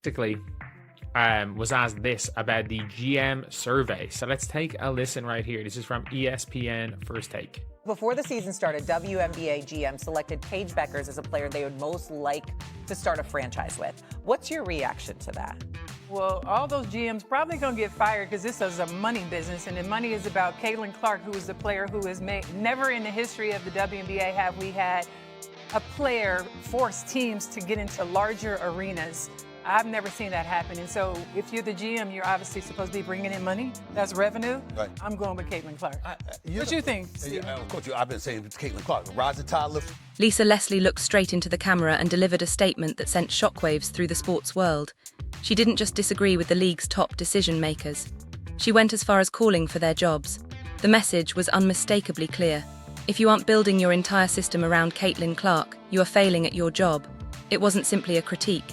basically was asked this about the GM survey. So let's take a listen right here. This is from ESPN First Take. Before the season started, WNBA GM selected Paige Beckers as a player they would most like to start a franchise with. What's your reaction to that? Well, all those GMs probably going to get fired because this is a money business, and the money is about Caitlin Clark, who is the player who has made, never in the history of the WNBA have we had a player force teams to get into larger arenas. I've never seen that happen. And so if you're the GM, you're obviously supposed to be bringing in money. That's revenue. Right. I'm going with Caitlin Clark. What you think, Steve? Coach, I've been saying it's Caitlin Clark. Rise the tide lift. Lisa Leslie looked straight into the camera and delivered a statement that sent shockwaves through the sports world. She didn't just disagree with the league's top decision makers. She went as far as calling for their jobs. The message was unmistakably clear. If you aren't building your entire system around Caitlin Clark, you are failing at your job. It wasn't simply a critique.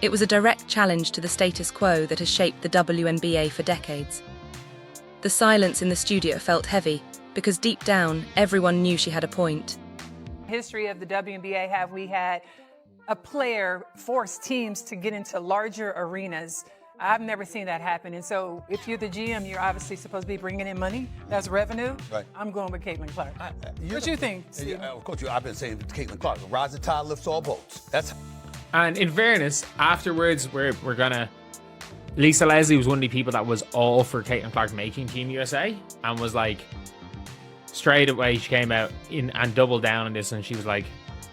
It was a direct challenge to the status quo that has shaped the WNBA for decades. The silence in the studio felt heavy, because deep down, everyone knew she had a point. History of the WNBA have we had a player force teams to get into larger arenas. I've never seen that happen. And so if you're the GM, you're obviously supposed to be bringing in money. That's revenue. Right. I'm going with Caitlin Clark. What you think, Steve? Coach, I've been saying it's Caitlin Clark. Rise the tide lifts all boats. And in fairness, afterwards, we're gonna. Lisa Leslie was one of the people that was all for Caitlin Clark making Team USA, and was like, straight away she came out in and doubled down on this, and she was like,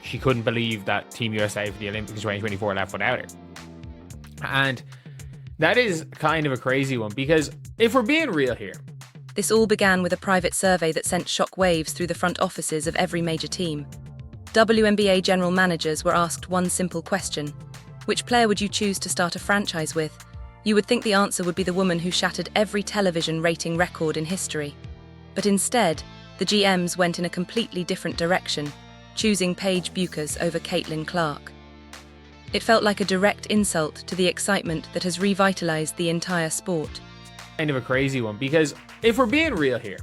she couldn't believe that Team USA for the Olympics 2024 left without her. And that is kind of a crazy one, because if we're being real here, this all began with a private survey that sent shock waves through the front offices of every major team. WNBA general managers were asked one simple question: which player would you choose to start a franchise with? You would think the answer would be the woman who shattered every television rating record in history. But instead, the GMs went in a completely different direction, choosing Paige Beckers over Caitlin Clark. It felt like a direct insult to the excitement that has revitalized the entire sport. Kind of a crazy one, because if we're being real here,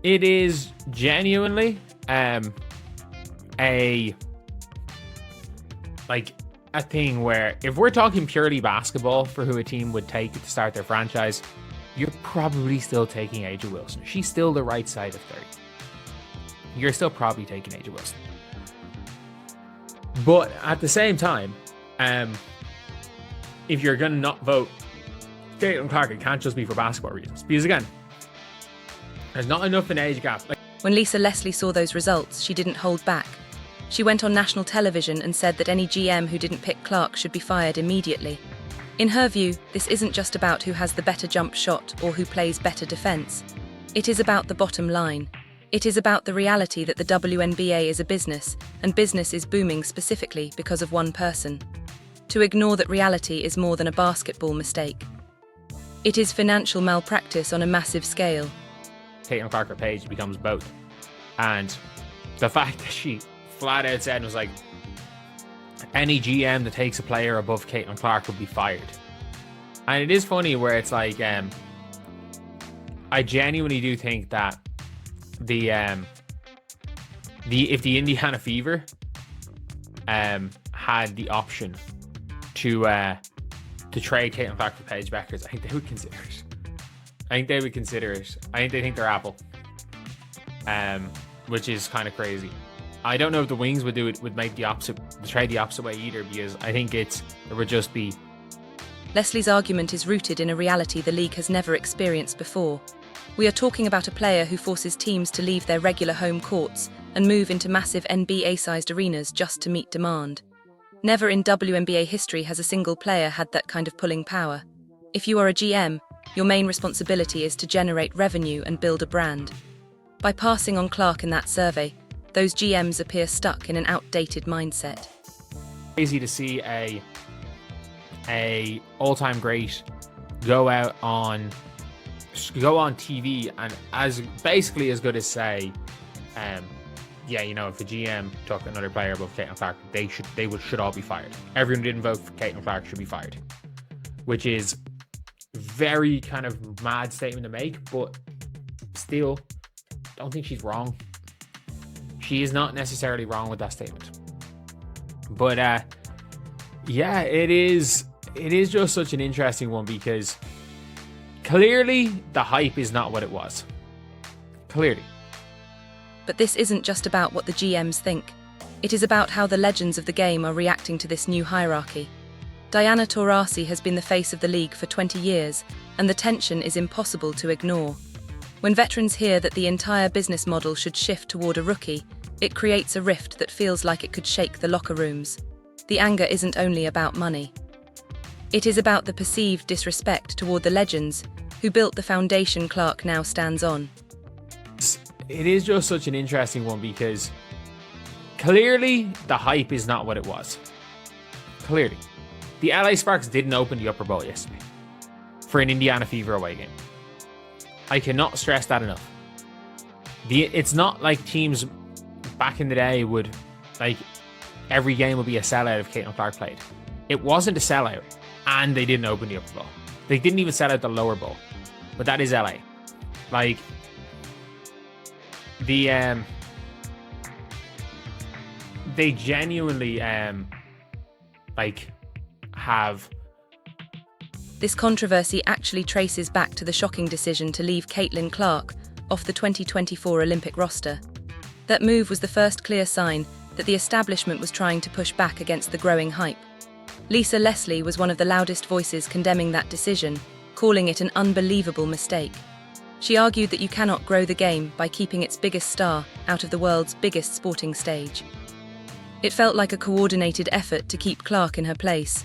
it is genuinely a thing where if we're talking purely basketball for who a team would take to start their franchise, you're probably still taking A'ja Wilson. She's still the right side of 30. You're still probably taking A'ja Wilson. But at the same time, if you're going to not vote Caitlin Clark, it can't just be for basketball reasons. Because again, there's not enough an age gap. When Lisa Leslie saw those results, she didn't hold back. She went on national television and said that any GM who didn't pick Clark should be fired immediately. In her view, this isn't just about who has the better jump shot or who plays better defense. It is about the bottom line. It is about the reality that the WNBA is a business, and business is booming specifically because of one person. To ignore that reality is more than a basketball mistake. It is financial malpractice on a massive scale. Caitlin Clark or Paige becomes both. And the fact that she flat out said was like, any GM that takes a player above Caitlin Clark would be fired. And it is funny where it's like, I genuinely do think that if the Indiana Fever had the option to trade Caitlin Clark for Paige Beckers, I think they would consider it. I think they think they're Apple, which is kind of crazy. I don't know if the Wings would do it, would make the trade the opposite way either, because I think it would just be. Leslie's argument is rooted in a reality the league has never experienced before. We are talking about a player who forces teams to leave their regular home courts and move into massive NBA-sized arenas just to meet demand. Never in WNBA history has a single player had that kind of pulling power. If you are a GM, your main responsibility is to generate revenue and build a brand. By passing on Clark in that survey, those GMs appear stuck in an outdated mindset. Crazy to see a all-time great go on TV and basically as good as say, if a GM took another player above Caitlin Clark, they should all be fired. Everyone who didn't vote for Caitlin Clark should be fired, which is very kind of mad statement to make, but still, don't think she's wrong. she is not necessarily wrong with that statement. But yeah, it is just such an interesting one, because clearly the hype is not what it was. Clearly. But this isn't just about what the GMs think. It is about how the legends of the game are reacting to this new hierarchy. Diana Taurasi has been the face of the league for 20 years, and the tension is impossible to ignore. When veterans hear that the entire business model should shift toward a rookie, it creates a rift that feels like it could shake the locker rooms. The anger isn't only about money. It is about the perceived disrespect toward the legends who built the foundation Clark now stands on. It is just such an interesting one, because clearly the hype is not what it was. Clearly. The LA Sparks didn't open the upper bowl yesterday for an Indiana Fever away game. I cannot stress that enough. It's not like teams back in the day would, like, every game would be a sellout if Caitlin Clark played. It wasn't a sellout, and they didn't open the upper bowl. They didn't even sell out the lower bowl. But that is LA. Like, they genuinely have. This controversy actually traces back to the shocking decision to leave Caitlin Clark off the 2024 Olympic roster. That move was the first clear sign that the establishment was trying to push back against the growing hype. Lisa Leslie was one of the loudest voices condemning that decision, calling it an unbelievable mistake. She argued that you cannot grow the game by keeping its biggest star out of the world's biggest sporting stage. It felt like a coordinated effort to keep Clark in her place.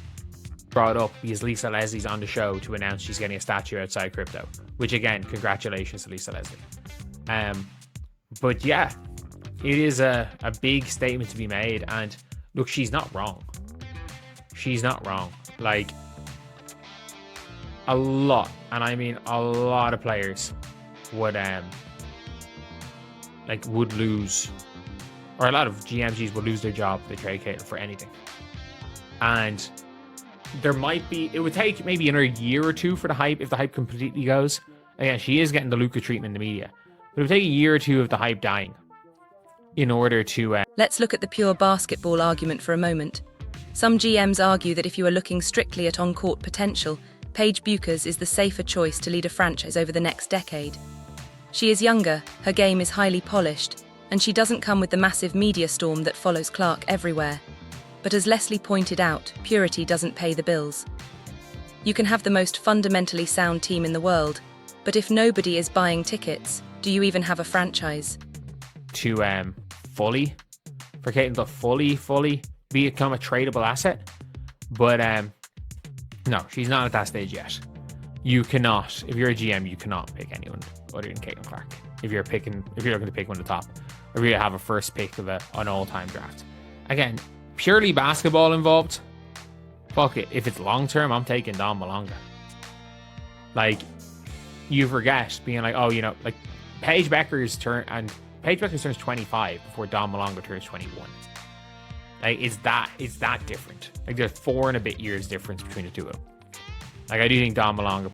Brought up because Lisa Leslie's on the show to announce she's getting a statue outside crypto, which, again, congratulations to Lisa Leslie. But yeah, it is a big statement to be made, and look, she's not wrong. She's not wrong. Like, a lot, and I mean a lot of players would lose, or a lot of GMGs would lose their job if they trade Caitlin for anything. And there might be, it would take maybe another year or two for the hype, if the hype completely goes. Again, she is getting the Luka treatment in the media, but it would take a year or two of the hype dying in order to... Let's look at the pure basketball argument for a moment. Some GMs argue that if you are looking strictly at on-court potential, Paige Bueckers is the safer choice to lead a franchise over the next decade. She is younger, her game is highly polished, and she doesn't come with the massive media storm that follows Clark everywhere. But as Leslie pointed out, purity doesn't pay the bills. You can have the most fundamentally sound team in the world, but if nobody is buying tickets, do you even have a franchise? For Caitlin to fully become a tradable asset. But no, she's not at that stage yet. You cannot, if you're a GM, you cannot pick anyone other than Caitlin Clark. If you're looking to pick one of the top, or you have a first pick of an all-time draft. Again, purely basketball involved. Fuck it. If it's long-term, I'm taking Don Malonga. Like, you forget being like, oh, you know, like Paige Beckers turns 25 before Don Malonga turns 21. Like, it's that different. Like, there's 4 and a bit years difference between the two of them. Like, I do think Don Malonga